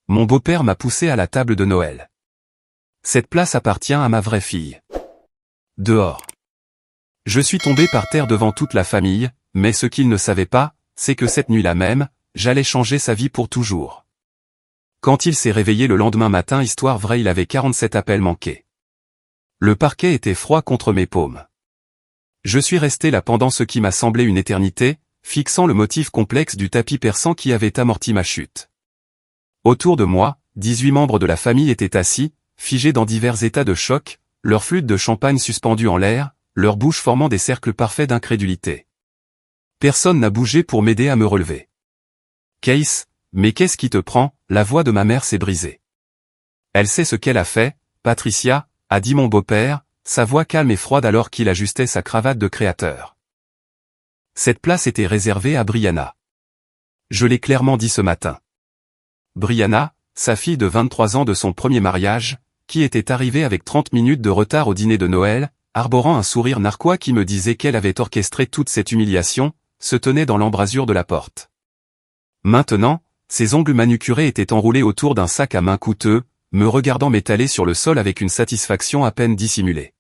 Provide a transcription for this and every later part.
Mon beau-père m'a poussé à la table de Noël. Cette place appartient à ma vraie fille. Dehors. Je suis tombé par terre devant toute la famille, mais ce qu'il ne savait pas, c'est que cette nuit-là même, j'allais changer sa vie pour toujours. Quand il s'est réveillé le lendemain matin, histoire vraie, il avait 47 appels manqués. Le parquet était froid contre mes paumes. Je suis resté là pendant ce qui m'a semblé une éternité, fixant le motif complexe du tapis persan qui avait amorti ma chute. Autour de moi, 18 membres de la famille étaient assis, figés dans divers états de choc, leurs flûtes de champagne suspendues en l'air, leurs bouches formant des cercles parfaits d'incrédulité. Personne n'a bougé pour m'aider à me relever. « Case, mais qu'est-ce qui te prend ?» La voix de ma mère s'est brisée. Elle sait ce qu'elle a fait, Patricia, a dit mon beau-père, sa voix calme et froide alors qu'il ajustait sa cravate de créateur. Cette place était réservée à Brianna. Je l'ai clairement dit ce matin. Brianna, sa fille de 23 ans de son premier mariage, qui était arrivée avec 30 minutes de retard au dîner de Noël, arborant un sourire narquois qui me disait qu'elle avait orchestré toute cette humiliation, se tenait dans l'embrasure de la porte. Maintenant, ses ongles manucurés étaient enroulés autour d'un sac à main coûteux, me regardant m'étaler sur le sol avec une satisfaction à peine dissimulée.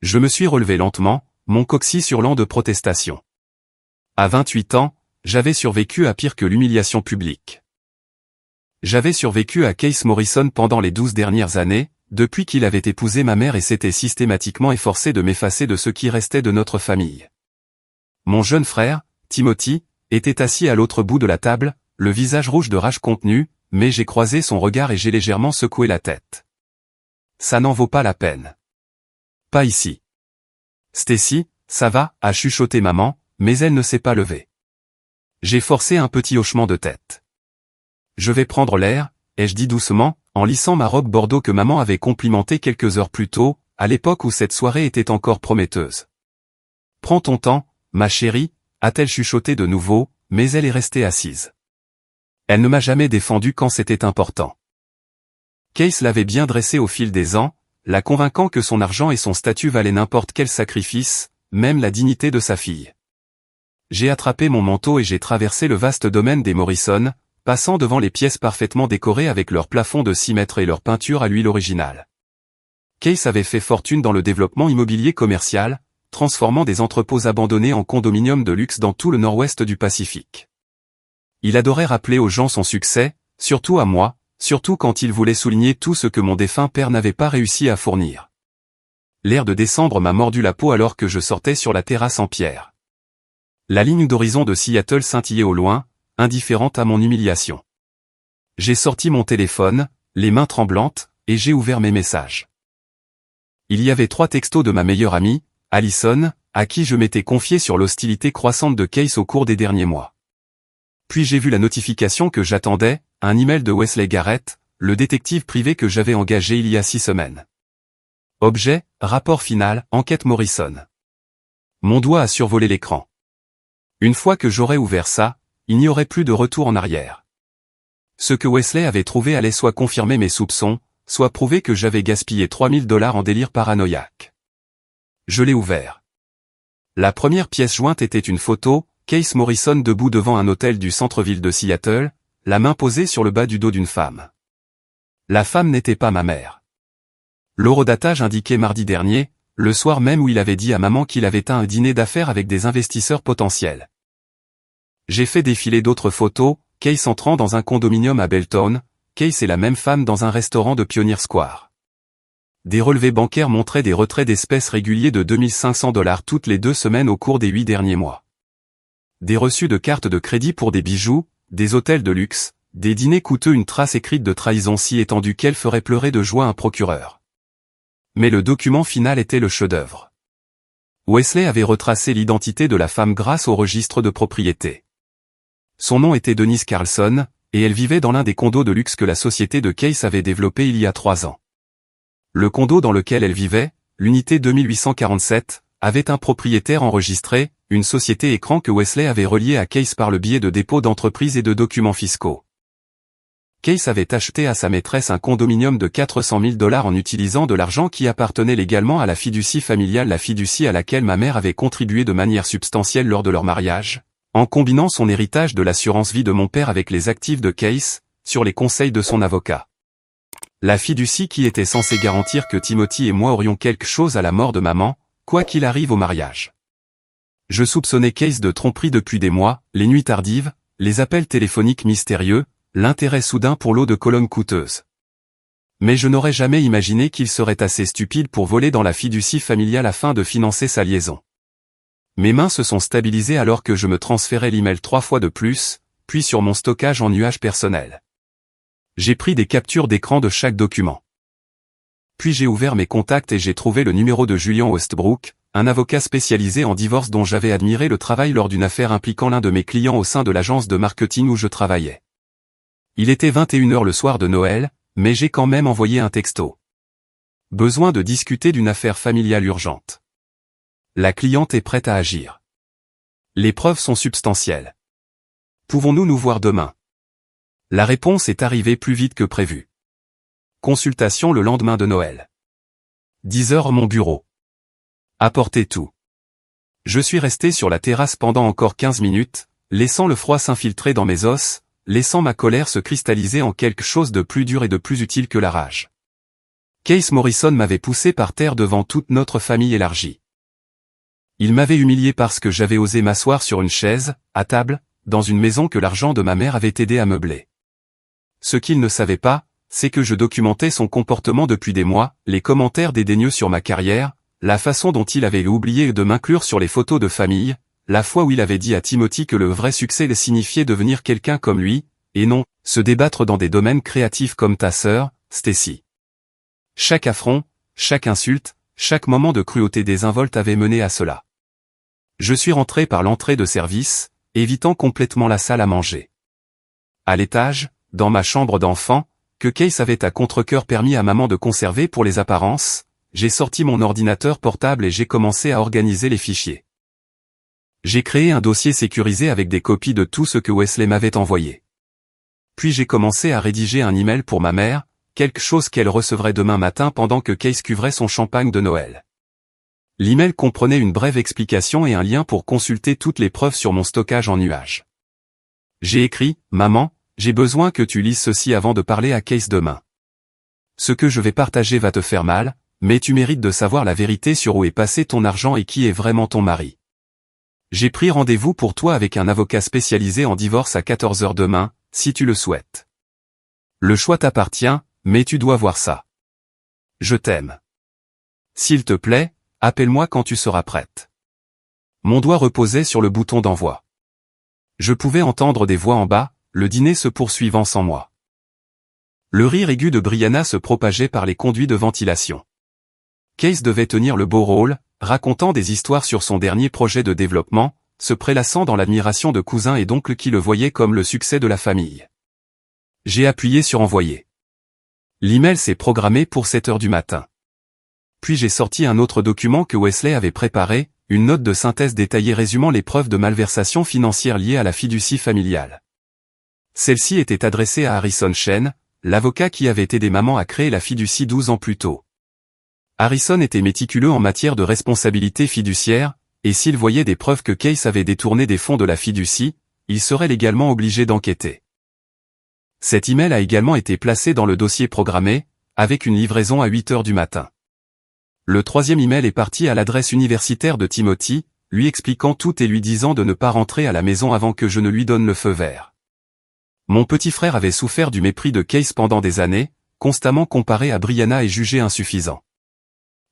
Je me suis relevé lentement, mon coccyx hurlant de protestation. À 28 ans, j'avais survécu à pire que l'humiliation publique. J'avais survécu à Case Morrison pendant les 12 dernières années, depuis qu'il avait épousé ma mère et s'était systématiquement efforcé de m'effacer de ce qui restait de notre famille. Mon jeune frère, Timothy, était assis à l'autre bout de la table, le visage rouge de rage contenue, mais j'ai croisé son regard et j'ai légèrement secoué la tête. Ça n'en vaut pas la peine. Pas ici. Stacy, ça va, a chuchoté maman, mais elle ne s'est pas levée. J'ai forcé un petit hochement de tête. Je vais prendre l'air, ai-je dit doucement, en lissant ma robe bordeaux que maman avait complimentée quelques heures plus tôt, à l'époque où cette soirée était encore prometteuse. Prends ton temps, ma chérie, a-t-elle chuchoté de nouveau, mais elle est restée assise. Elle ne m'a jamais défendu quand c'était important. Case l'avait bien dressée au fil des ans, la convainquant que son argent et son statut valaient n'importe quel sacrifice, même la dignité de sa fille. J'ai attrapé mon manteau et j'ai traversé le vaste domaine des Morrison, passant devant les pièces parfaitement décorées avec leur plafond de 6 mètres et leur peinture à l'huile originale. Case avait fait fortune dans le développement immobilier commercial, transformant des entrepôts abandonnés en condominiums de luxe dans tout le nord-ouest du Pacifique. Il adorait rappeler aux gens son succès, surtout à moi, surtout quand il voulait souligner tout ce que mon défunt père n'avait pas réussi à fournir. L'air de décembre m'a mordu la peau alors que je sortais sur la terrasse en pierre. La ligne d'horizon de Seattle scintillait au loin, indifférente à mon humiliation. J'ai sorti mon téléphone, les mains tremblantes, et j'ai ouvert mes messages. Il y avait 3 textos de ma meilleure amie, Allison, à qui je m'étais confié sur l'hostilité croissante de Case au cours des derniers mois. Puis j'ai vu la notification que j'attendais, un email de Wesley Garrett, le détective privé que j'avais engagé il y a 6 semaines. Objet, rapport final, enquête Morrison. Mon doigt a survolé l'écran. Une fois que j'aurais ouvert ça, il n'y aurait plus de retour en arrière. Ce que Wesley avait trouvé allait soit confirmer mes soupçons, soit prouver que j'avais gaspillé $3000 en délire paranoïaque. Je l'ai ouvert. La première pièce jointe était une photo, Case Morrison debout devant un hôtel du centre-ville de Seattle, la main posée sur le bas du dos d'une femme. La femme n'était pas ma mère. L'horodatage indiquait mardi dernier, le soir même où il avait dit à maman qu'il avait un dîner d'affaires avec des investisseurs potentiels. J'ai fait défiler d'autres photos, Case entrant dans un condominium à Belton, Case et la même femme dans un restaurant de Pioneer Square. Des relevés bancaires montraient des retraits d'espèces réguliers de $2500 toutes les 2 semaines au cours des 8 derniers mois. Des reçus de cartes de crédit pour des bijoux, des hôtels de luxe, des dîners coûteux, une trace écrite de trahison si étendue qu'elle ferait pleurer de joie un procureur. Mais le document final était le chef-d'œuvre. Wesley avait retracé l'identité de la femme grâce au registre de propriété. Son nom était Denise Carlson, et elle vivait dans l'un des condos de luxe que la société de Case avait développé il y a 3 ans. Le condo dans lequel elle vivait, l'unité 2847, avait un propriétaire enregistré, une société écran que Wesley avait reliée à Case par le biais de dépôts d'entreprises et de documents fiscaux. Case avait acheté à sa maîtresse un condominium de $400,000 en utilisant de l'argent qui appartenait légalement à la fiducie familiale, la fiducie à laquelle ma mère avait contribué de manière substantielle lors de leur mariage, en combinant son héritage de l'assurance vie de mon père avec les actifs de Case, sur les conseils de son avocat. La fiducie qui était censée garantir que Timothy et moi aurions quelque chose à la mort de maman, quoi qu'il arrive au mariage. Je soupçonnais Case de tromperie depuis des mois, les nuits tardives, les appels téléphoniques mystérieux, l'intérêt soudain pour l'eau de Cologne coûteuse. Mais je n'aurais jamais imaginé qu'il serait assez stupide pour voler dans la fiducie familiale afin de financer sa liaison. Mes mains se sont stabilisées alors que je me transférais l'email 3 fois de plus, puis sur mon stockage en nuage personnel. J'ai pris des captures d'écran de chaque document. Puis j'ai ouvert mes contacts et j'ai trouvé le numéro de Julian Westbrook, un avocat spécialisé en divorce dont j'avais admiré le travail lors d'une affaire impliquant l'un de mes clients au sein de l'agence de marketing où je travaillais. Il était 21h le soir de Noël, mais j'ai quand même envoyé un texto. Besoin de discuter d'une affaire familiale urgente. La cliente est prête à agir. Les preuves sont substantielles. Pouvons-nous nous voir demain? La réponse est arrivée plus vite que prévu. Consultation le lendemain de Noël. 10h mon bureau. Apportez tout. Je suis resté sur la terrasse pendant encore 15 minutes, laissant le froid s'infiltrer dans mes os, laissant ma colère se cristalliser en quelque chose de plus dur et de plus utile que la rage. Case Morrison m'avait poussé par terre devant toute notre famille élargie. Il m'avait humilié parce que j'avais osé m'asseoir sur une chaise, à table, dans une maison que l'argent de ma mère avait aidé à meubler. Ce qu'il ne savait pas, c'est que je documentais son comportement depuis des mois, les commentaires dédaigneux sur ma carrière, la façon dont il avait oublié de m'inclure sur les photos de famille, la fois où il avait dit à Timothy que le vrai succès signifiait devenir quelqu'un comme lui, et non, se débattre dans des domaines créatifs comme ta sœur, Stacy. Chaque affront, chaque insulte, chaque moment de cruauté désinvolte avait mené à cela. Je suis rentré par l'entrée de service, évitant complètement la salle à manger. À l'étage, dans ma chambre d'enfant, que Case avait à contre-cœur permis à maman de conserver pour les apparences, j'ai sorti mon ordinateur portable et j'ai commencé à organiser les fichiers. J'ai créé un dossier sécurisé avec des copies de tout ce que Wesley m'avait envoyé. Puis j'ai commencé à rédiger un email pour ma mère, quelque chose qu'elle recevrait demain matin pendant que Case cuvrait son champagne de Noël. L'email comprenait une brève explication et un lien pour consulter toutes les preuves sur mon stockage en nuage. J'ai écrit, « Maman, j'ai besoin que tu lises ceci avant de parler à Case demain. Ce que je vais partager va te faire mal, mais tu mérites de savoir la vérité sur où est passé ton argent et qui est vraiment ton mari. J'ai pris rendez-vous pour toi avec un avocat spécialisé en divorce à 14h demain, si tu le souhaites. Le choix t'appartient, mais tu dois voir ça. Je t'aime. S'il te plaît, appelle-moi quand tu seras prête. » Mon doigt reposait sur le bouton d'envoi. Je pouvais entendre des voix en bas, le dîner se poursuivant sans moi. Le rire aigu de Brianna se propageait par les conduits de ventilation. Case devait tenir le beau rôle, racontant des histoires sur son dernier projet de développement, se prélassant dans l'admiration de cousins et d'oncles qui le voyaient comme le succès de la famille. J'ai appuyé sur envoyer. L'email s'est programmé pour 7h du matin. Puis j'ai sorti un autre document que Wesley avait préparé, une note de synthèse détaillée résumant les preuves de malversation financière liées à la fiducie familiale. Celle-ci était adressée à Harrison Chen, l'avocat qui avait aidé maman à créer la fiducie 12 ans plus tôt. Harrison était méticuleux en matière de responsabilité fiduciaire, et s'il voyait des preuves que Case avait détourné des fonds de la fiducie, il serait légalement obligé d'enquêter. Cet email a également été placé dans le dossier programmé, avec une livraison à 8h du matin. Le troisième email est parti à l'adresse universitaire de Timothy, lui expliquant tout et lui disant de ne pas rentrer à la maison avant que je ne lui donne le feu vert. Mon petit frère avait souffert du mépris de Case pendant des années, constamment comparé à Brianna et jugé insuffisant.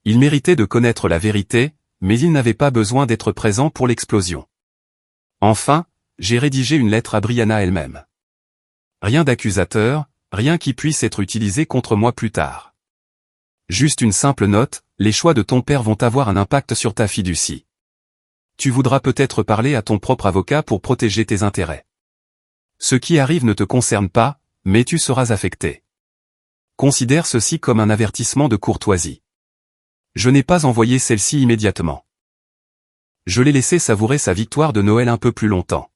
Il méritait de connaître la vérité, mais il n'avait pas besoin d'être présent pour l'explosion. Enfin, j'ai rédigé une lettre à Brianna elle-même. Rien d'accusateur, rien qui puisse être utilisé contre moi plus tard. Juste une simple note, les choix de ton père vont avoir un impact sur ta fiducie. Tu voudras peut-être parler à ton propre avocat pour protéger tes intérêts. Ce qui arrive ne te concerne pas, mais tu seras affecté. Considère ceci comme un avertissement de courtoisie. Je n'ai pas envoyé celle-ci immédiatement. Je l'ai laissé savourer sa victoire de Noël un peu plus longtemps.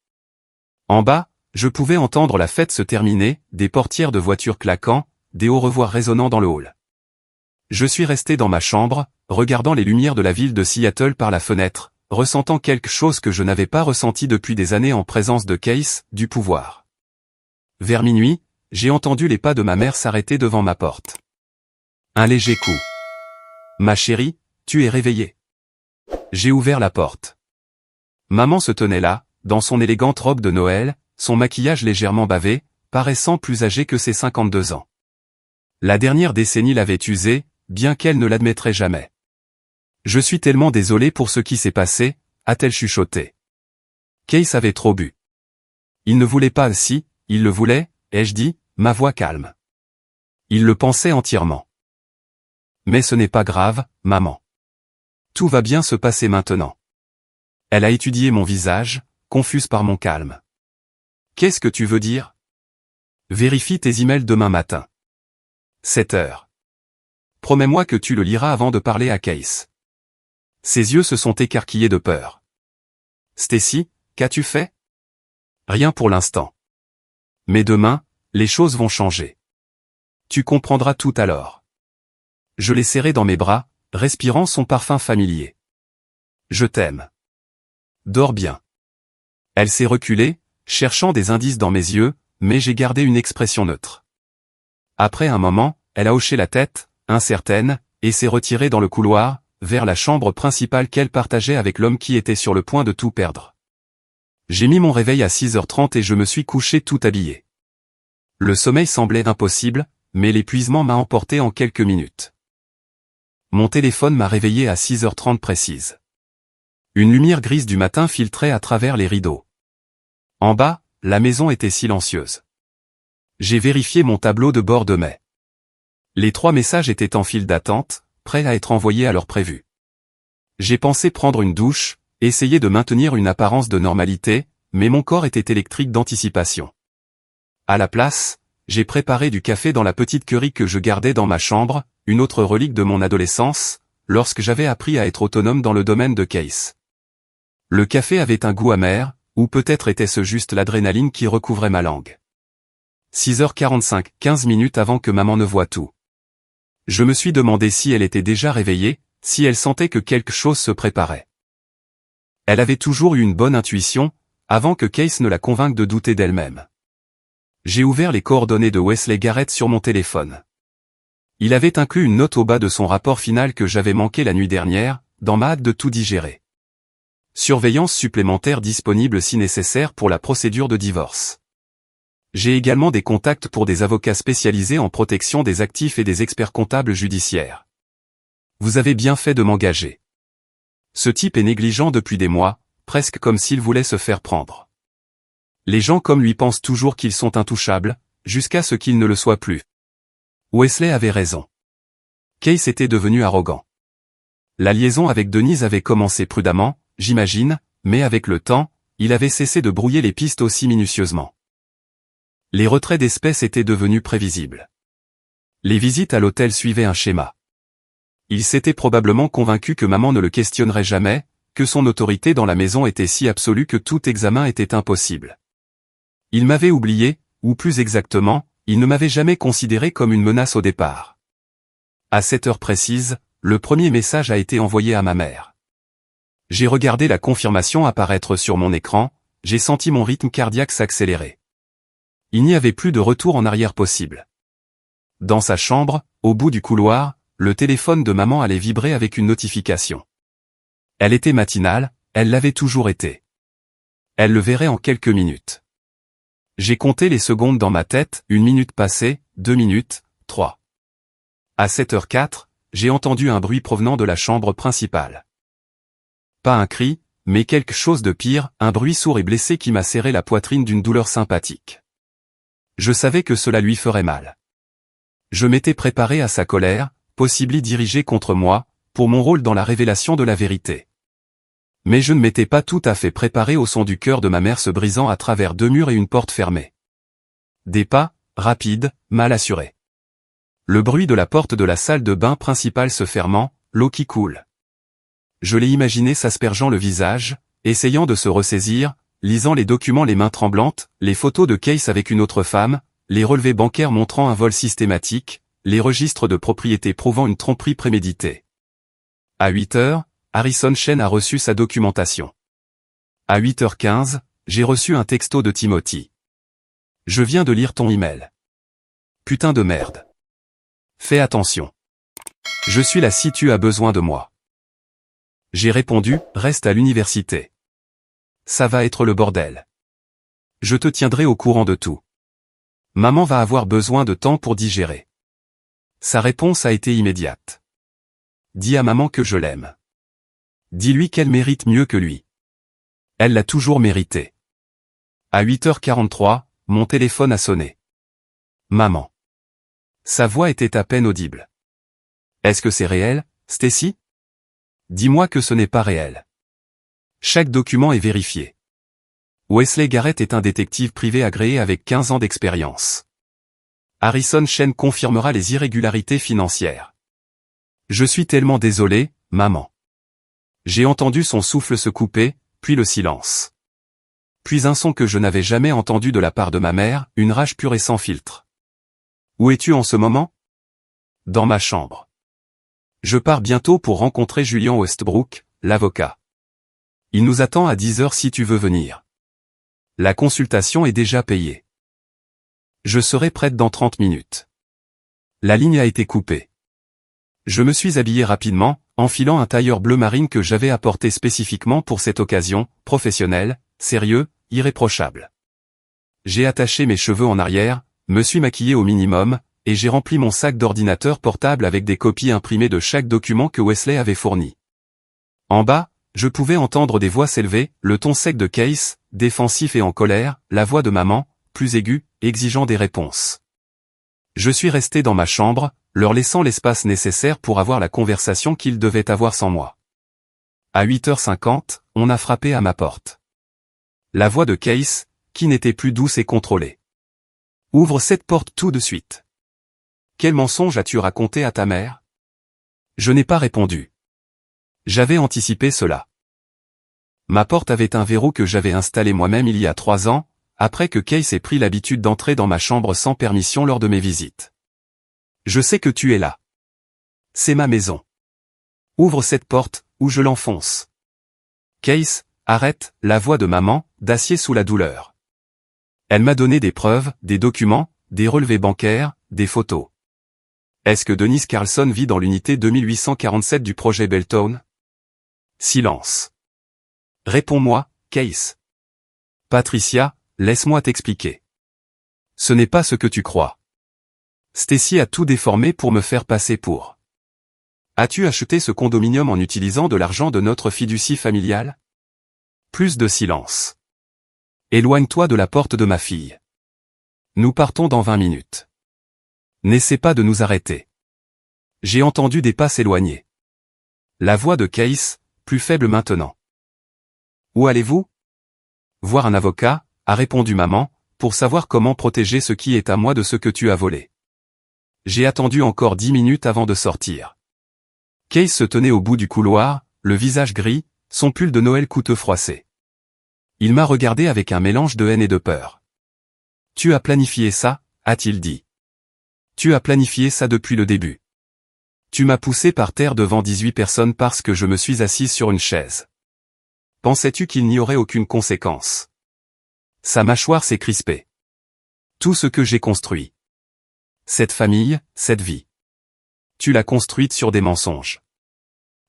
En bas, je pouvais entendre la fête se terminer, des portières de voitures claquant, des au revoir résonnant dans le hall. Je suis resté dans ma chambre, regardant les lumières de la ville de Seattle par la fenêtre, ressentant quelque chose que je n'avais pas ressenti depuis des années en présence de Case, du pouvoir. Vers minuit, j'ai entendu les pas de ma mère s'arrêter devant ma porte. Un léger coup. Ma chérie, tu es réveillée. J'ai ouvert la porte. Maman se tenait là, dans son élégante robe de Noël, son maquillage légèrement bavé, paraissant plus âgée que ses 52 ans. La dernière décennie l'avait usée, bien qu'elle ne l'admettrait jamais. Je suis tellement désolé pour ce qui s'est passé, a-t-elle chuchoté. Case avait trop bu. Il ne voulait pas si, il le voulait, ai-je dit, ma voix calme. Il le pensait entièrement. Mais ce n'est pas grave, maman. Tout va bien se passer maintenant. Elle a étudié mon visage, confuse par mon calme. Qu'est-ce que tu veux dire? Vérifie tes emails demain matin. 7 heures. Promets-moi que tu le liras avant de parler à Case. Ses yeux se sont écarquillés de peur. Stacy, qu'as-tu fait? Rien pour l'instant. Mais demain, les choses vont changer. Tu comprendras tout alors. Je l'ai serré dans mes bras, respirant son parfum familier. Je t'aime. Dors bien. Elle s'est reculée, cherchant des indices dans mes yeux, mais j'ai gardé une expression neutre. Après un moment, elle a hoché la tête, incertaine, et s'est retirée dans le couloir, vers la chambre principale qu'elle partageait avec l'homme qui était sur le point de tout perdre. J'ai mis mon réveil à 6h30 et je me suis couché tout habillé. Le sommeil semblait impossible, mais l'épuisement m'a emporté en quelques minutes. Mon téléphone m'a réveillé à 6h30 précise. Une lumière grise du matin filtrait à travers les rideaux. En bas, la maison était silencieuse. J'ai vérifié mon tableau de bord de mai. Les 3 messages étaient en file d'attente, prêts à être envoyés à l'heure prévue. J'ai pensé prendre une douche, essayer de maintenir une apparence de normalité, mais mon corps était électrique d'anticipation. À la place, j'ai préparé du café dans la petite curie que je gardais dans ma chambre, une autre relique de mon adolescence, lorsque j'avais appris à être autonome dans le domaine de Case. Le café avait un goût amer, ou peut-être était-ce juste l'adrénaline qui recouvrait ma langue. 6h45, 15 minutes avant que maman ne voie tout. Je me suis demandé si elle était déjà réveillée, si elle sentait que quelque chose se préparait. Elle avait toujours eu une bonne intuition, avant que Case ne la convainque de douter d'elle-même. J'ai ouvert les coordonnées de Wesley Garrett sur mon téléphone. Il avait inclus une note au bas de son rapport final que j'avais manqué la nuit dernière, dans ma hâte de tout digérer. Surveillance supplémentaire disponible si nécessaire pour la procédure de divorce. J'ai également des contacts pour des avocats spécialisés en protection des actifs et des experts comptables judiciaires. Vous avez bien fait de m'engager. Ce type est négligent depuis des mois, presque comme s'il voulait se faire prendre. Les gens comme lui pensent toujours qu'ils sont intouchables, jusqu'à ce qu'ils ne le soient plus. Wesley avait raison. Case était devenu arrogant. La liaison avec Denise avait commencé prudemment, j'imagine, mais avec le temps, il avait cessé de brouiller les pistes aussi minutieusement. Les retraits d'espèces étaient devenus prévisibles. Les visites à l'hôtel suivaient un schéma. Il s'était probablement convaincu que maman ne le questionnerait jamais, que son autorité dans la maison était si absolue que tout examen était impossible. Il m'avait oublié, ou plus exactement, il ne m'avait jamais considéré comme une menace au départ. À cette heure précise, le premier message a été envoyé à ma mère. J'ai regardé la confirmation apparaître sur mon écran, j'ai senti mon rythme cardiaque s'accélérer. Il n'y avait plus de retour en arrière possible. Dans sa chambre, au bout du couloir, le téléphone de maman allait vibrer avec une notification. Elle était matinale, elle l'avait toujours été. Elle le verrait en quelques minutes. J'ai compté les secondes dans ma tête, 1 minute passée, 2 minutes, 3. À 7h04, j'ai entendu un bruit provenant de la chambre principale. Pas un cri, mais quelque chose de pire, un bruit sourd et blessé qui m'a serré la poitrine d'une douleur sympathique. Je savais que cela lui ferait mal. Je m'étais préparé à sa colère, possiblement dirigée contre moi, pour mon rôle dans la révélation de la vérité. Mais je ne m'étais pas tout à fait préparé au son du cœur de ma mère se brisant à travers 2 murs et une porte fermée. Des pas, rapides, mal assurés. Le bruit de la porte de la salle de bain principale se fermant, l'eau qui coule. Je l'ai imaginé s'aspergeant le visage, essayant de se ressaisir, lisant les documents les mains tremblantes, les photos de Case avec une autre femme, les relevés bancaires montrant un vol systématique, les registres de propriété prouvant une tromperie préméditée. À 8h, Harrison Chen a reçu sa documentation. À 8h15, j'ai reçu un texto de Timothy. Je viens de lire ton email. Putain de merde. Fais attention. Je suis là si tu as besoin de moi. J'ai répondu, reste à l'université. Ça va être le bordel. Je te tiendrai au courant de tout. Maman va avoir besoin de temps pour digérer. Sa réponse a été immédiate. Dis à maman que je l'aime. Dis-lui qu'elle mérite mieux que lui. Elle l'a toujours mérité. À 8h43, mon téléphone a sonné. Maman. Sa voix était à peine audible. Est-ce que c'est réel, Stacy? Dis-moi que ce n'est pas réel. Chaque document est vérifié. Wesley Garrett est un détective privé agréé avec 15 ans d'expérience. Harrison Chen confirmera les irrégularités financières. Je suis tellement désolé, maman. J'ai entendu son souffle se couper, puis le silence. Puis un son que je n'avais jamais entendu de la part de ma mère, une rage pure et sans filtre. Où es-tu en ce moment? Dans ma chambre. Je pars bientôt pour rencontrer Julian Westbrook, l'avocat. Il nous attend à 10h si tu veux venir. La consultation est déjà payée. Je serai prête dans 30 minutes. La ligne a été coupée. Je me suis habillé rapidement, enfilant un tailleur bleu marine que j'avais apporté spécifiquement pour cette occasion, professionnel, sérieux, irréprochable. J'ai attaché mes cheveux en arrière, me suis maquillé au minimum, et j'ai rempli mon sac d'ordinateur portable avec des copies imprimées de chaque document que Wesley avait fourni. En bas, je pouvais entendre des voix s'élever, le ton sec de Case, défensif et en colère, la voix de maman, plus aiguë, exigeant des réponses. Je suis resté dans ma chambre, leur laissant l'espace nécessaire pour avoir la conversation qu'ils devaient avoir sans moi. À 8h50, on a frappé à ma porte. La voix de Case, qui n'était plus douce et contrôlée. Ouvre cette porte tout de suite. Quel mensonge as-tu raconté à ta mère? Je n'ai pas répondu. J'avais anticipé cela. Ma porte avait un verrou que j'avais installé moi-même il y a 3 ans, après que Case ait pris l'habitude d'entrer dans ma chambre sans permission lors de mes visites. Je sais que tu es là. C'est ma maison. Ouvre cette porte, ou je l'enfonce. Case, arrête, la voix de maman, d'acier sous la douleur. Elle m'a donné des preuves, des documents, des relevés bancaires, des photos. Est-ce que Denise Carlson vit dans l'unité 2847 du projet Belltown? Silence. Réponds-moi, Case. Patricia, laisse-moi t'expliquer. Ce n'est pas ce que tu crois. Stacy a tout déformé pour me faire passer pour. As-tu acheté ce condominium en utilisant de l'argent de notre fiducie familiale? Plus de silence. Éloigne-toi de la porte de ma fille. Nous partons dans 20 minutes. N'essaie pas de nous arrêter. J'ai entendu des pas s'éloigner. La voix de Case, plus faible maintenant. Où allez-vous? Voir un avocat, a répondu maman, pour savoir comment protéger ce qui est à moi de ce que tu as volé. J'ai attendu encore 10 minutes avant de sortir. Case se tenait au bout du couloir, le visage gris, son pull de Noël coûteux froissé. Il m'a regardé avec un mélange de haine et de peur. Tu as planifié ça, a-t-il dit. Tu as planifié ça depuis le début. Tu m'as poussé par terre devant 18 personnes parce que je me suis assise sur une chaise. Pensais-tu qu'il n'y aurait aucune conséquence? Sa mâchoire s'est crispée. Tout ce que j'ai construit. Cette famille, cette vie. Tu l'as construite sur des mensonges.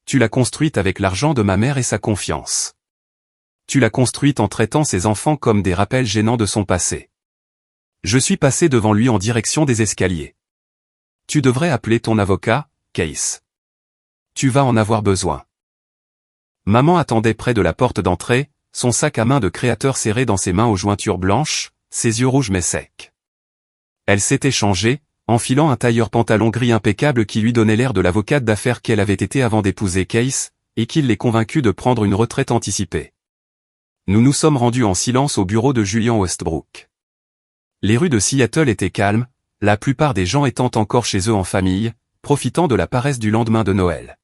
Tu l'as construite avec l'argent de ma mère et sa confiance. Tu l'as construite en traitant ses enfants comme des rappels gênants de son passé. Je suis passé devant lui en direction des escaliers. Tu devrais appeler ton avocat, Case. Tu vas en avoir besoin. Maman attendait près de la porte d'entrée, son sac à main de créateur serré dans ses mains aux jointures blanches, ses yeux rouges mais secs. Elle s'était changée, enfilant un tailleur pantalon gris impeccable qui lui donnait l'air de l'avocate d'affaires qu'elle avait été avant d'épouser Case, et qui l'ait convaincue de prendre une retraite anticipée. Nous nous sommes rendus en silence au bureau de Julian Westbrook. Les rues de Seattle étaient calmes, la plupart des gens étant encore chez eux en famille, profitant de la paresse du lendemain de Noël.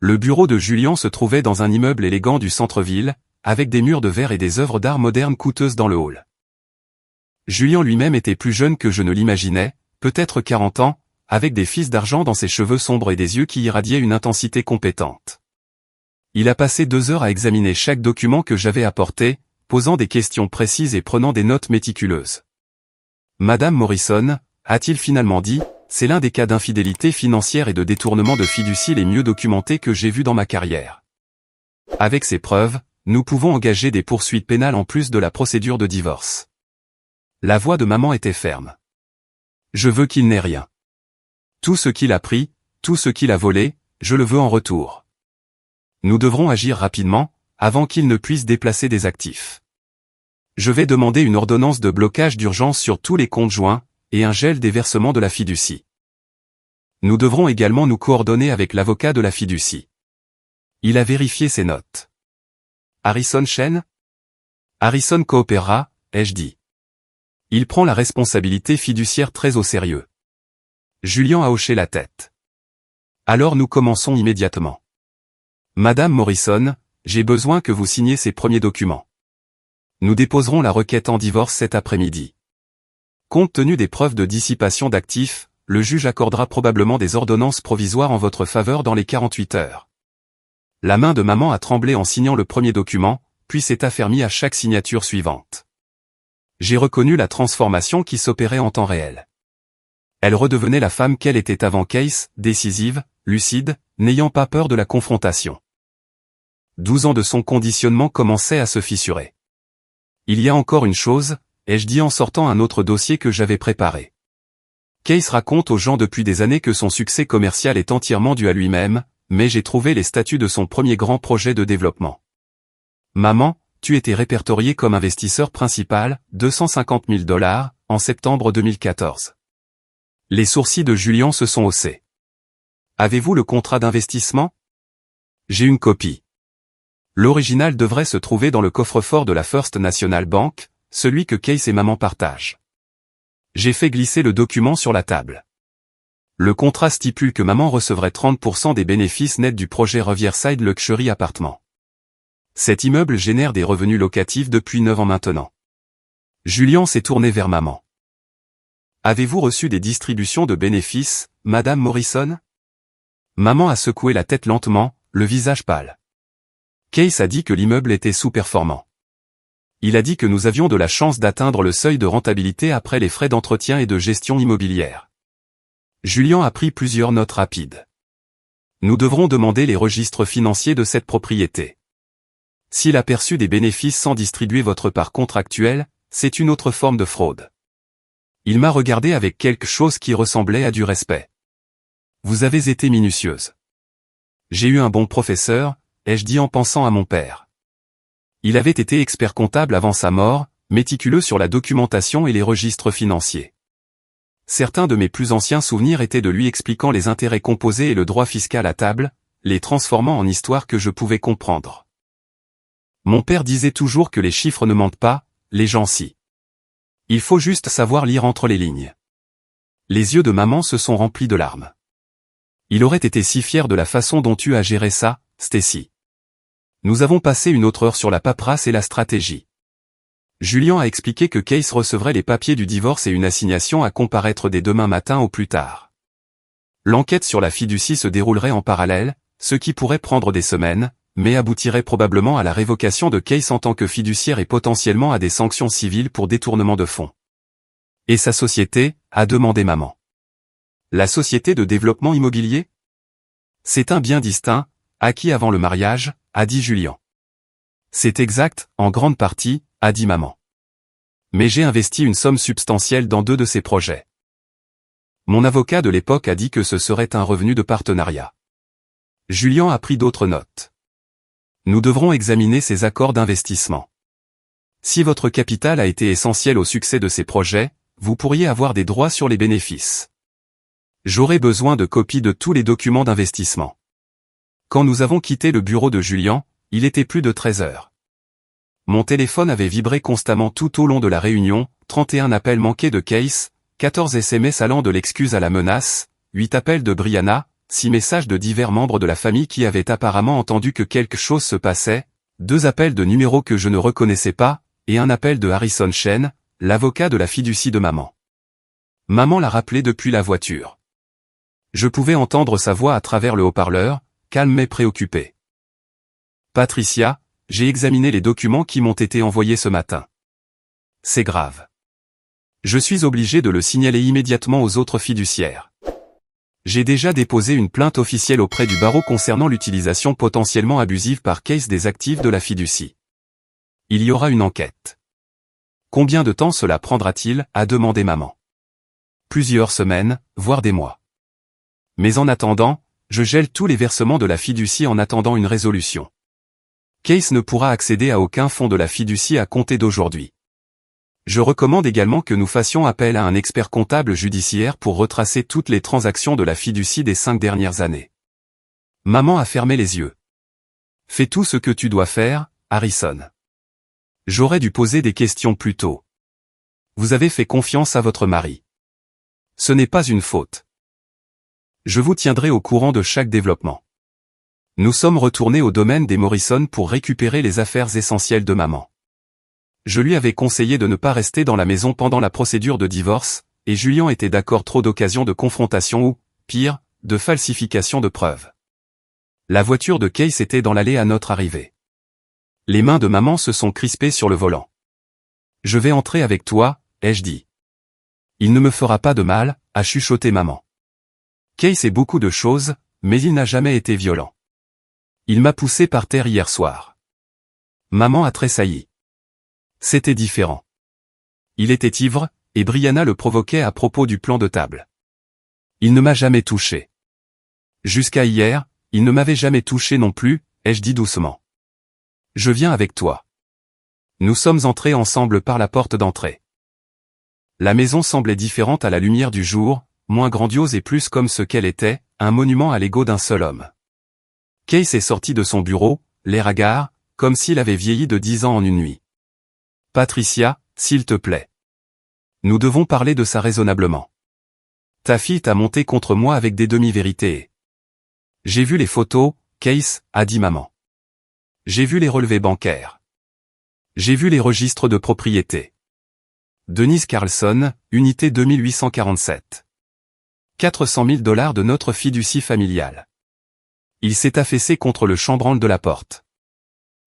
Le bureau de Julian se trouvait dans un immeuble élégant du centre-ville, avec des murs de verre et des œuvres d'art modernes coûteuses dans le hall. Julian lui-même était plus jeune que je ne l'imaginais, peut-être 40 ans, avec des fils d'argent dans ses cheveux sombres et des yeux qui irradiaient une intensité compétente. Il a passé 2 heures à examiner chaque document que j'avais apporté, posant des questions précises et prenant des notes méticuleuses. Madame Morrison, a-t-il finalement dit, c'est l'un des cas d'infidélité financière et de détournement de fiducie les mieux documentés que j'ai vus dans ma carrière. Avec ces preuves, nous pouvons engager des poursuites pénales en plus de la procédure de divorce. La voix de maman était ferme. Je veux qu'il n'ait rien. Tout ce qu'il a pris, tout ce qu'il a volé, je le veux en retour. Nous devrons agir rapidement, avant qu'il ne puisse déplacer des actifs. Je vais demander une ordonnance de blocage d'urgence sur tous les comptes joints, et un gel des versements de la fiducie. Nous devrons également nous coordonner avec l'avocat de la fiducie. Il a vérifié ses notes. Harrison Chen? Harrison coopérera, ai-je dit. Il prend la responsabilité fiduciaire très au sérieux. Julian a hoché la tête. Alors nous commençons immédiatement. Madame Morrison, j'ai besoin que vous signiez ces premiers documents. Nous déposerons la requête en divorce cet après-midi. Compte tenu des preuves de dissipation d'actifs, le juge accordera probablement des ordonnances provisoires en votre faveur dans les 48 heures. La main de maman a tremblé en signant le premier document, puis s'est affermie à chaque signature suivante. J'ai reconnu la transformation qui s'opérait en temps réel. Elle redevenait la femme qu'elle était avant Case, décisive, lucide, n'ayant pas peur de la confrontation. 12 ans de son conditionnement commençaient à se fissurer. Il y a encore une chose, ai-je dit en sortant un autre dossier que j'avais préparé. Case raconte aux gens depuis des années que son succès commercial est entièrement dû à lui-même, mais j'ai trouvé les statuts de son premier grand projet de développement. Maman, tu étais répertorié comme investisseur principal, 250 000 $, en septembre 2014. Les sourcils de Julian se sont haussés. Avez-vous le contrat d'investissement? J'ai une copie. L'original devrait se trouver dans le coffre-fort de la First National Bank, celui que Case et maman partagent. J'ai fait glisser le document sur la table. Le contrat stipule que maman recevrait 30% des bénéfices nets du projet Riverside Luxury Apartment. Cet immeuble génère des revenus locatifs depuis 9 ans maintenant. Julian s'est tourné vers maman. Avez-vous reçu des distributions de bénéfices, Madame Morrison? Maman a secoué la tête lentement, le visage pâle. Case a dit que l'immeuble était sous-performant. Il a dit que nous avions de la chance d'atteindre le seuil de rentabilité après les frais d'entretien et de gestion immobilière. Julian a pris plusieurs notes rapides. Nous devrons demander les registres financiers de cette propriété. S'il a perçu des bénéfices sans distribuer votre part contractuelle, c'est une autre forme de fraude. Il m'a regardé avec quelque chose qui ressemblait à du respect. Vous avez été minutieuse. J'ai eu un bon professeur, ai-je dit en pensant à mon père. Il avait été expert comptable avant sa mort, méticuleux sur la documentation et les registres financiers. Certains de mes plus anciens souvenirs étaient de lui expliquant les intérêts composés et le droit fiscal à table, les transformant en histoires que je pouvais comprendre. Mon père disait toujours que les chiffres ne mentent pas, les gens si. Il faut juste savoir lire entre les lignes. Les yeux de maman se sont remplis de larmes. Il aurait été si fier de la façon dont tu as géré ça, Stacy. Nous avons passé une autre heure sur la paperasse et la stratégie. Julian a expliqué que Case recevrait les papiers du divorce et une assignation à comparaître dès demain matin au plus tard. L'enquête sur la fiducie se déroulerait en parallèle, ce qui pourrait prendre des semaines, mais aboutirait probablement à la révocation de Case en tant que fiduciaire et potentiellement à des sanctions civiles pour détournement de fonds. Et sa société, a demandé maman. La société de développement immobilier? C'est un bien distinct, acquis avant le mariage, a dit Julian. C'est exact, en grande partie, a dit maman. Mais j'ai investi une somme substantielle dans 2 de ces projets. Mon avocat de l'époque a dit que ce serait un revenu de partenariat. Julian a pris d'autres notes. Nous devrons examiner ces accords d'investissement. Si votre capital a été essentiel au succès de ces projets, vous pourriez avoir des droits sur les bénéfices. J'aurai besoin de copies de tous les documents d'investissement. Quand nous avons quitté le bureau de Julian, il était plus de 13 heures. Mon téléphone avait vibré constamment tout au long de la réunion, 31 appels manqués de Case, 14 SMS allant de l'excuse à la menace, 8 appels de Brianna, 6 messages de divers membres de la famille qui avaient apparemment entendu que quelque chose se passait, 2 appels de numéros que je ne reconnaissais pas, et un appel de Harrison Chen, l'avocat de la fiducie de maman. Maman l'a rappelé depuis la voiture. Je pouvais entendre sa voix à travers le haut-parleur, calme mais préoccupée. Patricia, j'ai examiné les documents qui m'ont été envoyés ce matin. C'est grave. Je suis obligé de le signaler immédiatement aux autres fiduciaires. J'ai déjà déposé une plainte officielle auprès du barreau concernant l'utilisation potentiellement abusive par Case des actifs de la fiducie. Il y aura une enquête. Combien de temps cela prendra-t-il, a demandé maman. Plusieurs semaines, voire des mois. Mais en attendant, je gèle tous les versements de la fiducie en attendant une résolution. Case ne pourra accéder à aucun fonds de la fiducie à compter d'aujourd'hui. Je recommande également que nous fassions appel à un expert comptable judiciaire pour retracer toutes les transactions de la fiducie des 5 dernières années. Maman a fermé les yeux. Fais tout ce que tu dois faire, Harrison. J'aurais dû poser des questions plus tôt. Vous avez fait confiance à votre mari. Ce n'est pas une faute. Je vous tiendrai au courant de chaque développement. Nous sommes retournés au domaine des Morrison pour récupérer les affaires essentielles de maman. Je lui avais conseillé de ne pas rester dans la maison pendant la procédure de divorce, et Julian était d'accord, trop d'occasions de confrontation ou, pire, de falsification de preuves. La voiture de Case était dans l'allée à notre arrivée. Les mains de maman se sont crispées sur le volant. Je vais entrer avec toi, ai-je dit. Il ne me fera pas de mal, a chuchoté maman. Case est beaucoup de choses, mais il n'a jamais été violent. Il m'a poussé par terre hier soir. Maman a tressailli. C'était différent. Il était ivre, et Brianna le provoquait à propos du plan de table. Il ne m'a jamais touché. Jusqu'à hier, il ne m'avait jamais touché non plus, ai-je dit doucement. Je viens avec toi. Nous sommes entrés ensemble par la porte d'entrée. La maison semblait différente à la lumière du jour, moins grandiose et plus comme ce qu'elle était, un monument à l'ego d'un seul homme. Case est sorti de son bureau, l'air hagard, comme s'il avait vieilli de 10 ans en une nuit. Patricia, s'il te plaît. Nous devons parler de ça raisonnablement. Ta fille t'a monté contre moi avec des demi-vérités. J'ai vu les photos, Case, a dit maman. J'ai vu les relevés bancaires. J'ai vu les registres de propriété. Denise Carlson, unité 2847. 400 000 $ de notre fiducie familiale. Il s'est affaissé contre le chambranle de la porte.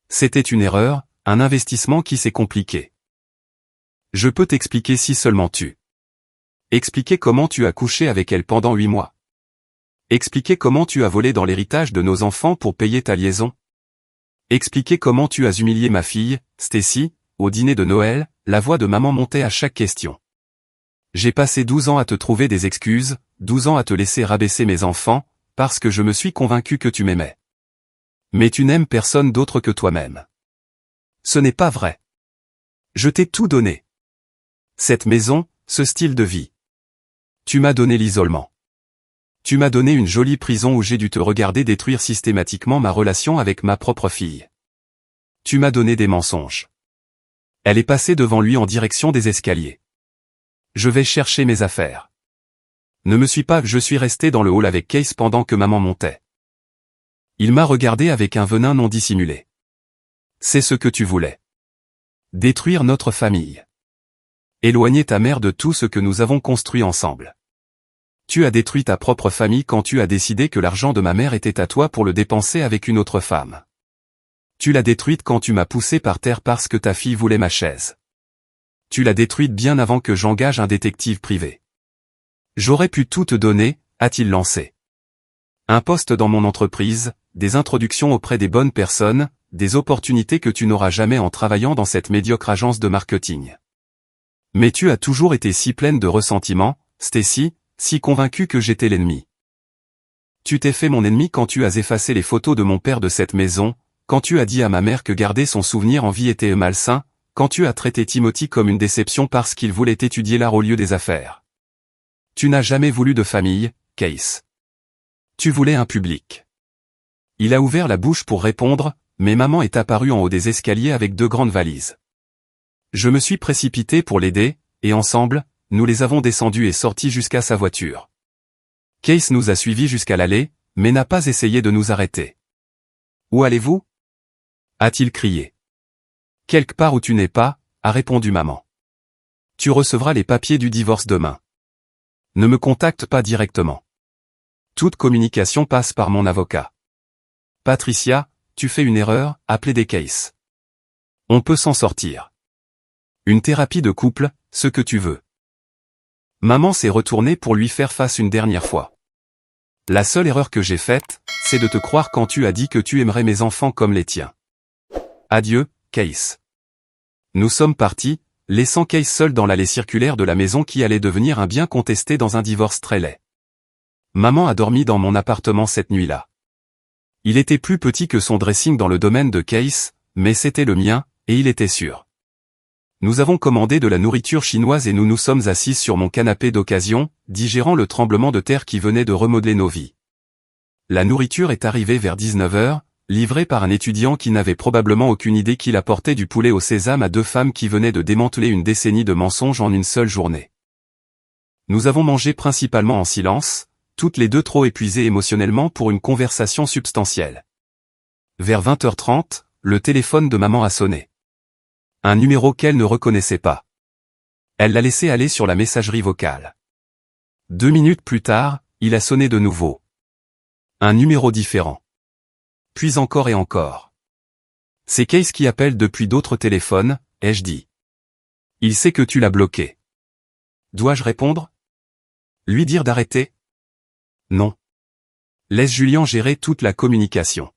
C'était une erreur, un investissement qui s'est compliqué. Je peux t'expliquer si seulement tu. Expliquer comment tu as couché avec elle pendant 8 mois. Expliquer comment tu as volé dans l'héritage de nos enfants pour payer ta liaison. Expliquer comment tu as humilié ma fille, Stacy, au dîner de Noël, la voix de maman montait à chaque question. J'ai passé 12 ans à te trouver des excuses, 12 ans à te laisser rabaisser mes enfants, parce que je me suis convaincu que tu m'aimais. Mais tu n'aimes personne d'autre que toi-même. Ce n'est pas vrai. Je t'ai tout donné. Cette maison, ce style de vie. Tu m'as donné l'isolement. Tu m'as donné une jolie prison où j'ai dû te regarder détruire systématiquement ma relation avec ma propre fille. Tu m'as donné des mensonges. Elle est passée devant lui en direction des escaliers. Je vais chercher mes affaires. Ne me suis pas, je suis resté dans le hall avec Case pendant que maman montait. Il m'a regardé avec un venin non dissimulé. C'est ce que tu voulais. Détruire notre famille. Éloigner ta mère de tout ce que nous avons construit ensemble. Tu as détruit ta propre famille quand tu as décidé que l'argent de ma mère était à toi pour le dépenser avec une autre femme. Tu l'as détruite quand tu m'as poussé par terre parce que ta fille voulait ma chaise. Tu l'as détruite bien avant que j'engage un détective privé. J'aurais pu tout te donner, a-t-il lancé. Un poste dans mon entreprise, des introductions auprès des bonnes personnes, des opportunités que tu n'auras jamais en travaillant dans cette médiocre agence de marketing. Mais tu as toujours été si pleine de ressentiment, Stacy, si convaincue que j'étais l'ennemi. Tu t'es fait mon ennemi quand tu as effacé les photos de mon père de cette maison, quand tu as dit à ma mère que garder son souvenir en vie était malsain, quand tu as traité Timothy comme une déception parce qu'il voulait étudier l'art au lieu des affaires. Tu n'as jamais voulu de famille, Case. Tu voulais un public. Il a ouvert la bouche pour répondre, mais maman est apparue en haut des escaliers avec 2 grandes valises. Je me suis précipité pour l'aider, et ensemble, nous les avons descendus et sortis jusqu'à sa voiture. Case nous a suivis jusqu'à l'allée, mais n'a pas essayé de nous arrêter. Où allez-vous ? A-t-il crié. Quelque part où tu n'es pas, a répondu maman. Tu recevras les papiers du divorce demain. Ne me contacte pas directement. Toute communication passe par mon avocat. Patricia, tu fais une erreur, appelez des Case. On peut s'en sortir. Une thérapie de couple, ce que tu veux. Maman s'est retournée pour lui faire face une dernière fois. La seule erreur que j'ai faite, c'est de te croire quand tu as dit que tu aimerais mes enfants comme les tiens. Adieu, Case. Nous sommes partis, laissant Case seul dans l'allée circulaire de la maison qui allait devenir un bien contesté dans un divorce très laid. Maman a dormi dans mon appartement cette nuit-là. Il était plus petit que son dressing dans le domaine de Case, mais c'était le mien, et il était sûr. Nous avons commandé de la nourriture chinoise et nous nous sommes assis sur mon canapé d'occasion, digérant le tremblement de terre qui venait de remodeler nos vies. La nourriture est arrivée vers 19 h, livrée par un étudiant qui n'avait probablement aucune idée qu'il apportait du poulet au sésame à deux femmes qui venaient de démanteler une décennie de mensonges en une seule journée. Nous avons mangé principalement en silence, toutes les deux trop épuisées émotionnellement pour une conversation substantielle. Vers 20 h 30, le téléphone de maman a sonné. Un numéro qu'elle ne reconnaissait pas. Elle l'a laissé aller sur la messagerie vocale. 2 minutes plus tard, il a sonné de nouveau. Un numéro différent. Puis encore et encore. C'est Case qui appelle depuis d'autres téléphones, ai-je dit. Il sait que tu l'as bloqué. Dois-je répondre? Lui dire d'arrêter? Non. Laisse Julien gérer toute la communication.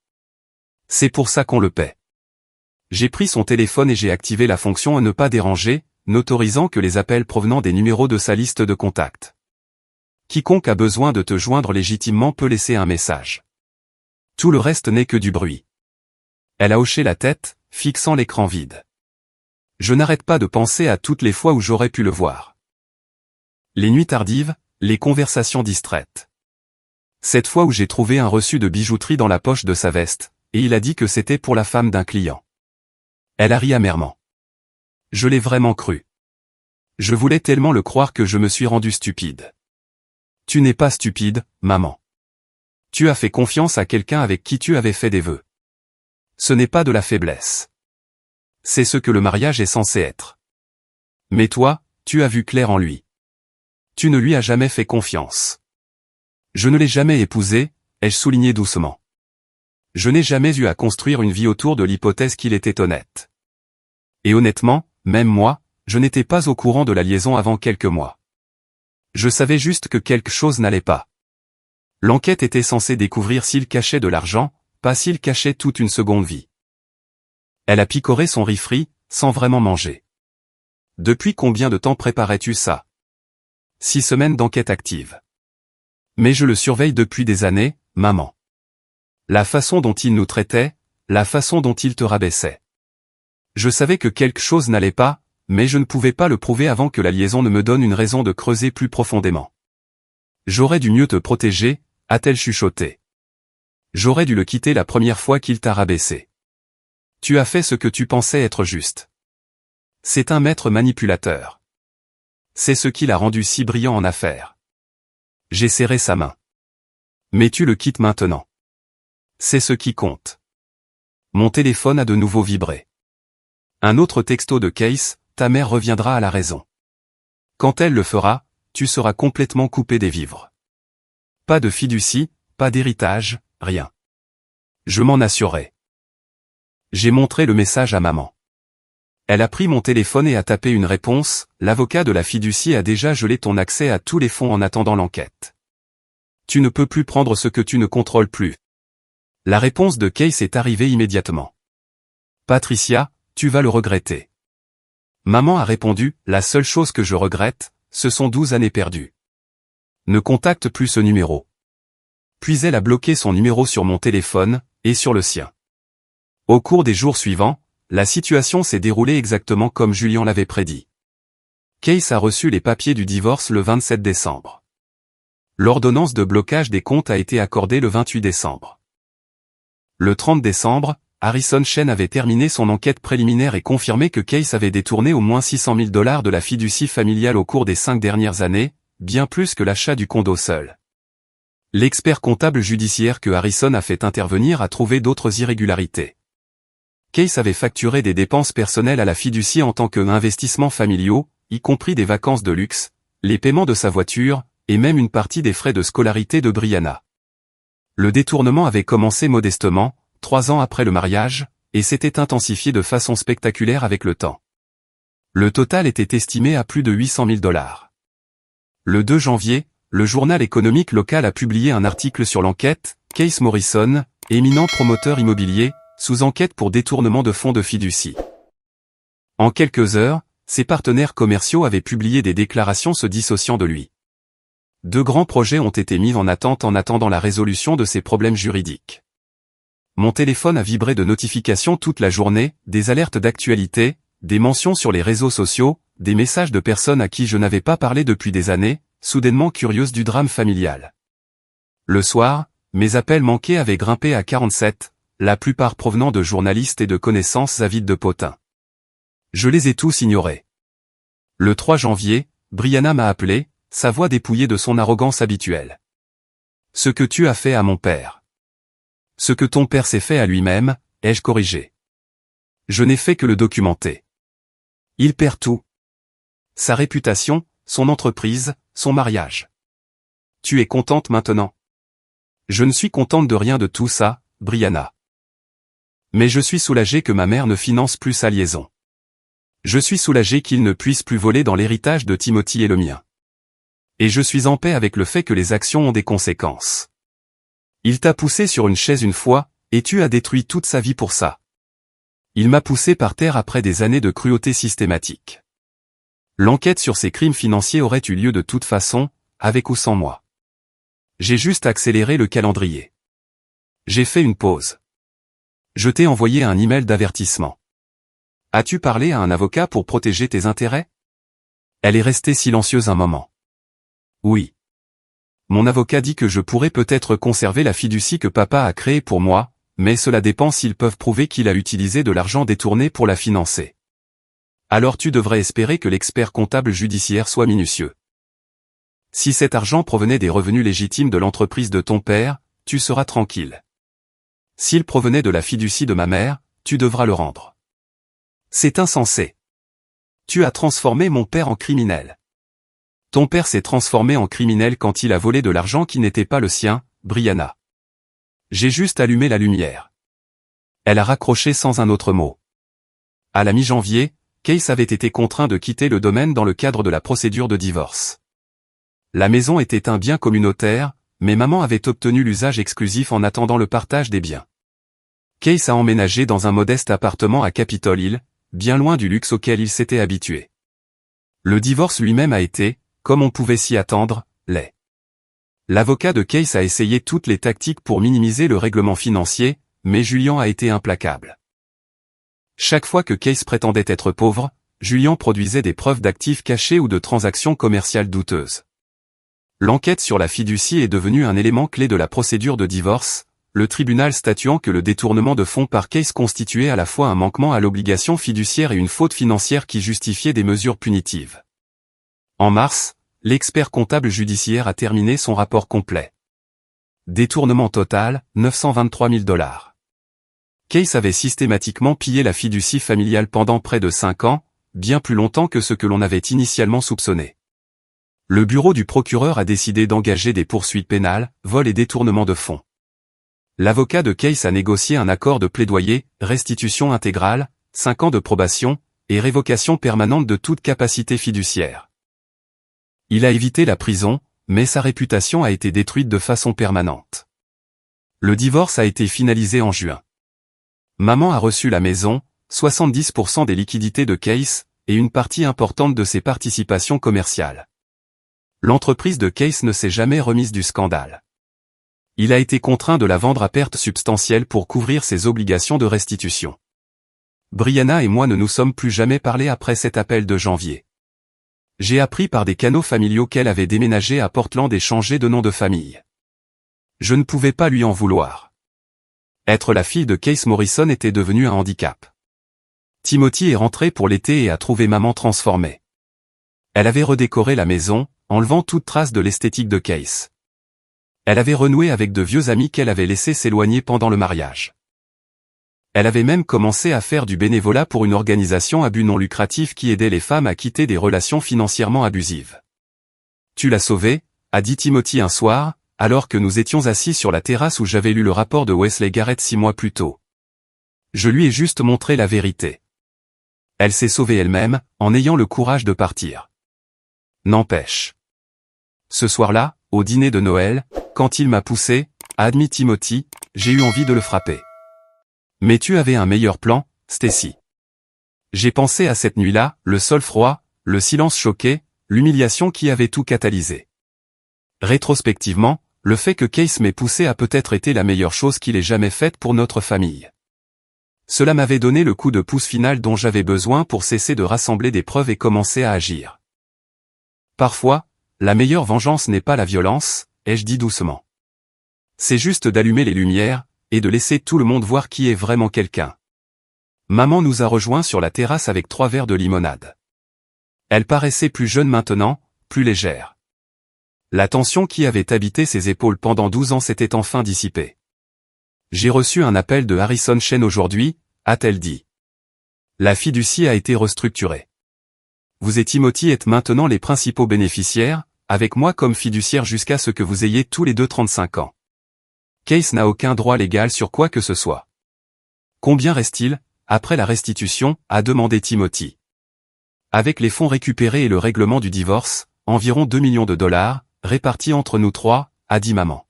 C'est pour ça qu'on le paie. J'ai pris son téléphone et j'ai activé la fonction « Ne pas déranger », n'autorisant que les appels provenant des numéros de sa liste de contacts. Quiconque a besoin de te joindre légitimement peut laisser un message. Tout le reste n'est que du bruit. Elle a hoché la tête, fixant l'écran vide. Je n'arrête pas de penser à toutes les fois où j'aurais pu le voir. Les nuits tardives, les conversations distraites. Cette fois où j'ai trouvé un reçu de bijouterie dans la poche de sa veste, et il a dit que c'était pour la femme d'un client. Elle a ri amèrement. Je l'ai vraiment cru. Je voulais tellement le croire que je me suis rendu stupide. Tu n'es pas stupide, maman. Tu as fait confiance à quelqu'un avec qui tu avais fait des vœux. Ce n'est pas de la faiblesse. C'est ce que le mariage est censé être. Mais toi, tu as vu clair en lui. Tu ne lui as jamais fait confiance. Je ne l'ai jamais épousé, ai-je souligné doucement. Je n'ai jamais eu à construire une vie autour de l'hypothèse qu'il était honnête. Et honnêtement, même moi, je n'étais pas au courant de la liaison avant quelques mois. Je savais juste que quelque chose n'allait pas. L'enquête était censée découvrir s'il cachait de l'argent, pas s'il cachait toute une seconde vie. Elle a picoré son riz frit, sans vraiment manger. Depuis combien de temps préparais-tu ça? 6 semaines d'enquête active. Mais je le surveille depuis des années, maman. La façon dont il nous traitait, la façon dont il te rabaissait. Je savais que quelque chose n'allait pas, mais je ne pouvais pas le prouver avant que la liaison ne me donne une raison de creuser plus profondément. J'aurais dû mieux te protéger, a-t-elle chuchoté. J'aurais dû le quitter la première fois qu'il t'a rabaissé. Tu as fait ce que tu pensais être juste. C'est un maître manipulateur. C'est ce qui l'a rendu si brillant en affaires. J'ai serré sa main. Mais tu le quittes maintenant. C'est ce qui compte. Mon téléphone a de nouveau vibré. Un autre texto de Case, ta mère reviendra à la raison. Quand elle le fera, tu seras complètement coupé des vivres. Pas de fiducie, pas d'héritage, rien. Je m'en assurerai. J'ai montré le message à maman. Elle a pris mon téléphone et a tapé une réponse, l'avocat de la fiducie a déjà gelé ton accès à tous les fonds en attendant l'enquête. Tu ne peux plus prendre ce que tu ne contrôles plus. La réponse de Case est arrivée immédiatement. Patricia, tu vas le regretter. Maman a répondu, la seule chose que je regrette, ce sont 12 années perdues. Ne contacte plus ce numéro. Puis elle a bloqué son numéro sur mon téléphone, et sur le sien. Au cours des jours suivants, la situation s'est déroulée exactement comme Julien l'avait prédit. Case a reçu les papiers du divorce le 27 décembre. L'ordonnance de blocage des comptes a été accordée le 28 décembre. Le 30 décembre, Harrison Chen avait terminé son enquête préliminaire et confirmé que Case avait détourné au moins $600 000 de la fiducie familiale au cours des 5 dernières années, bien plus que l'achat du condo seul. L'expert comptable judiciaire que Harrison a fait intervenir a trouvé d'autres irrégularités. Case avait facturé des dépenses personnelles à la fiducie en tant qu'investissements familiaux, y compris des vacances de luxe, les paiements de sa voiture, et même une partie des frais de scolarité de Brianna. Le détournement avait commencé modestement, 3 ans après le mariage, et s'était intensifié de façon spectaculaire avec le temps. Le total était estimé à plus de $800 000. Le 2 janvier, le journal économique local a publié un article sur l'enquête, Case Morrison, éminent promoteur immobilier, sous enquête pour détournement de fonds de fiducie. En quelques heures, ses partenaires commerciaux avaient publié des déclarations se dissociant de lui. 2 grands projets ont été mis en attente en attendant la résolution de ces problèmes juridiques. Mon téléphone a vibré de notifications toute la journée, des alertes d'actualité, des mentions sur les réseaux sociaux, des messages de personnes à qui je n'avais pas parlé depuis des années, soudainement curieuses du drame familial. Le soir, mes appels manqués avaient grimpé à 47, la plupart provenant de journalistes et de connaissances avides de potins. Je les ai tous ignorés. Le 3 janvier, Brianna m'a appelé, sa voix dépouillée de son arrogance habituelle. Ce que tu as fait à mon père. Ce que ton père s'est fait à lui-même, ai-je corrigé. Je n'ai fait que le documenter. Il perd tout. Sa réputation, son entreprise, son mariage. Tu es contente maintenant? Je ne suis contente de rien de tout ça, Brianna. Mais je suis soulagée que ma mère ne finance plus sa liaison. Je suis soulagée qu'il ne puisse plus voler dans l'héritage de Timothy et le mien. Et je suis en paix avec le fait que les actions ont des conséquences. Il t'a poussé sur une chaise une fois, et tu as détruit toute sa vie pour ça. Il m'a poussé par terre après des années de cruauté systématique. L'enquête sur ces crimes financiers aurait eu lieu de toute façon, avec ou sans moi. J'ai juste accéléré le calendrier. J'ai fait une pause. Je t'ai envoyé un email d'avertissement. As-tu parlé à un avocat pour protéger tes intérêts? Elle est restée silencieuse un moment. Oui. Mon avocat dit que je pourrais peut-être conserver la fiducie que papa a créée pour moi, mais cela dépend s'ils peuvent prouver qu'il a utilisé de l'argent détourné pour la financer. Alors tu devrais espérer que l'expert comptable judiciaire soit minutieux. Si cet argent provenait des revenus légitimes de l'entreprise de ton père, tu seras tranquille. S'il provenait de la fiducie de ma mère, tu devras le rendre. C'est insensé. Tu as transformé mon père en criminel. Ton père s'est transformé en criminel quand il a volé de l'argent qui n'était pas le sien, Brianna. J'ai juste allumé la lumière. Elle a raccroché sans un autre mot. À la mi-janvier, Case avait été contraint de quitter le domaine dans le cadre de la procédure de divorce. La maison était un bien communautaire, mais maman avait obtenu l'usage exclusif en attendant le partage des biens. Case a emménagé dans un modeste appartement à Capitol Hill, bien loin du luxe auquel il s'était habitué. Le divorce lui-même a été, comme on pouvait s'y attendre, laid. L'avocat de Case a essayé toutes les tactiques pour minimiser le règlement financier, mais Julian a été implacable. Chaque fois que Case prétendait être pauvre, Julian produisait des preuves d'actifs cachés ou de transactions commerciales douteuses. L'enquête sur la fiducie est devenue un élément clé de la procédure de divorce, le tribunal statuant que le détournement de fonds par Case constituait à la fois un manquement à l'obligation fiduciaire et une faute financière qui justifiait des mesures punitives. En mars, l'expert comptable judiciaire a terminé son rapport complet. Détournement total, 923 000 $. Case avait systématiquement pillé la fiducie familiale pendant près de 5 ans, bien plus longtemps que ce que l'on avait initialement soupçonné. Le bureau du procureur a décidé d'engager des poursuites pénales, vol et détournement de fonds. L'avocat de Case a négocié un accord de plaidoyer, restitution intégrale, 5 ans de probation, et révocation permanente de toute capacité fiduciaire. Il a évité la prison, mais sa réputation a été détruite de façon permanente. Le divorce a été finalisé en juin. Maman a reçu la maison, 70% des liquidités de Case, et une partie importante de ses participations commerciales. L'entreprise de Case ne s'est jamais remise du scandale. Il a été contraint de la vendre à perte substantielle pour couvrir ses obligations de restitution. Brianna et moi ne nous sommes plus jamais parlé après cet appel de janvier. J'ai appris par des canaux familiaux qu'elle avait déménagé à Portland et changé de nom de famille. Je ne pouvais pas lui en vouloir. Être la fille de Case Morrison était devenu un handicap. Timothy est rentré pour l'été et a trouvé maman transformée. Elle avait redécoré la maison, enlevant toute trace de l'esthétique de Case. Elle avait renoué avec de vieux amis qu'elle avait laissés s'éloigner pendant le mariage. Elle avait même commencé à faire du bénévolat pour une organisation à but non lucratif qui aidait les femmes à quitter des relations financièrement abusives. Tu l'as sauvée, a dit Timothy un soir, alors que nous étions assis sur la terrasse où j'avais lu le rapport de Wesley Garrett 6 mois plus tôt. Je lui ai juste montré la vérité. Elle s'est sauvée elle-même, en ayant le courage de partir. N'empêche. Ce soir-là, au dîner de Noël, quand il m'a poussé, a admis Timothy, j'ai eu envie de le frapper. Mais tu avais un meilleur plan, Stacy. J'ai pensé à cette nuit-là, le sol froid, le silence choqué, l'humiliation qui avait tout catalysé. Rétrospectivement, le fait que Case m'ait poussé a peut-être été la meilleure chose qu'il ait jamais faite pour notre famille. Cela m'avait donné le coup de pouce final dont j'avais besoin pour cesser de rassembler des preuves et commencer à agir. Parfois, la meilleure vengeance n'est pas la violence, ai-je dit doucement. C'est juste d'allumer les lumières, et de laisser tout le monde voir qui est vraiment quelqu'un. Maman nous a rejoints sur la terrasse avec 3 verres de limonade. Elle paraissait plus jeune maintenant, plus légère. La tension qui avait habité ses épaules pendant 12 ans s'était enfin dissipée. J'ai reçu un appel de Harrison Chen aujourd'hui, a-t-elle dit. La fiducie a été restructurée. Vous et Timothy êtes maintenant les principaux bénéficiaires, avec moi comme fiduciaire jusqu'à ce que vous ayez tous les deux 35 ans. Case n'a aucun droit légal sur quoi que ce soit. Combien reste-t-il, après la restitution, a demandé Timothy. Avec les fonds récupérés et le règlement du divorce, environ 2 millions de dollars, répartis entre nous 3, a dit maman.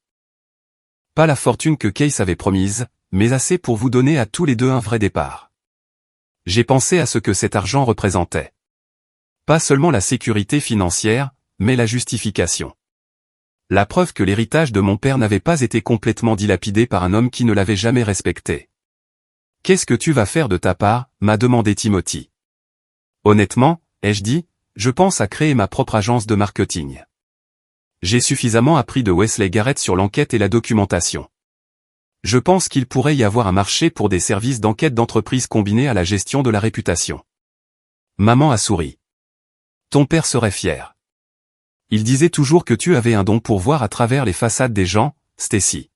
Pas la fortune que Case avait promise, mais assez pour vous donner à tous les deux un vrai départ. J'ai pensé à ce que cet argent représentait. Pas seulement la sécurité financière, mais la justification. La preuve que l'héritage de mon père n'avait pas été complètement dilapidé par un homme qui ne l'avait jamais respecté. Qu'est-ce que tu vas faire de ta part, m'a demandé Timothy. Honnêtement, ai-je dit, je pense à créer ma propre agence de marketing. J'ai suffisamment appris de Wesley Garrett sur l'enquête et la documentation. Je pense qu'il pourrait y avoir un marché pour des services d'enquête d'entreprise combinés à la gestion de la réputation. Maman a souri. Ton père serait fier. Il disait toujours que tu avais un don pour voir à travers les façades des gens, Stacy.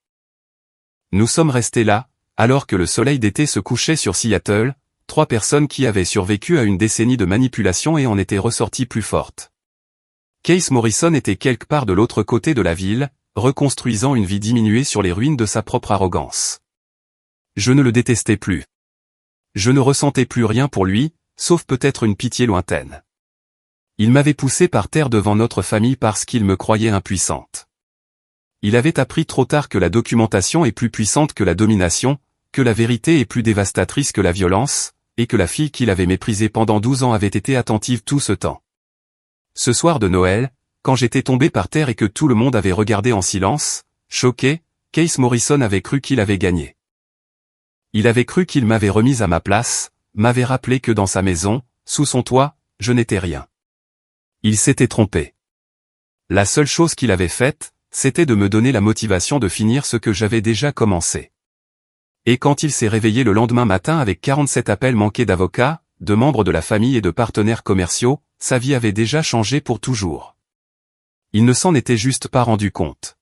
Nous sommes restés là, alors que le soleil d'été se couchait sur Seattle, 3 personnes qui avaient survécu à une décennie de manipulation et en étaient ressorties plus fortes. Case Morrison était quelque part de l'autre côté de la ville, reconstruisant une vie diminuée sur les ruines de sa propre arrogance. Je ne le détestais plus. Je ne ressentais plus rien pour lui, sauf peut-être une pitié lointaine. Il m'avait poussé par terre devant notre famille parce qu'il me croyait impuissante. Il avait appris trop tard que la documentation est plus puissante que la domination, que la vérité est plus dévastatrice que la violence, et que la fille qu'il avait méprisée pendant 12 ans avait été attentive tout ce temps. Ce soir de Noël, quand j'étais tombé par terre et que tout le monde avait regardé en silence, choqué, Case Morrison avait cru qu'il avait gagné. Il avait cru qu'il m'avait remise à ma place, m'avait rappelé que dans sa maison, sous son toit, je n'étais rien. Il s'était trompé. La seule chose qu'il avait faite, c'était de me donner la motivation de finir ce que j'avais déjà commencé. Et quand il s'est réveillé le lendemain matin avec 47 appels manqués d'avocats, de membres de la famille et de partenaires commerciaux, sa vie avait déjà changé pour toujours. Il ne s'en était juste pas rendu compte.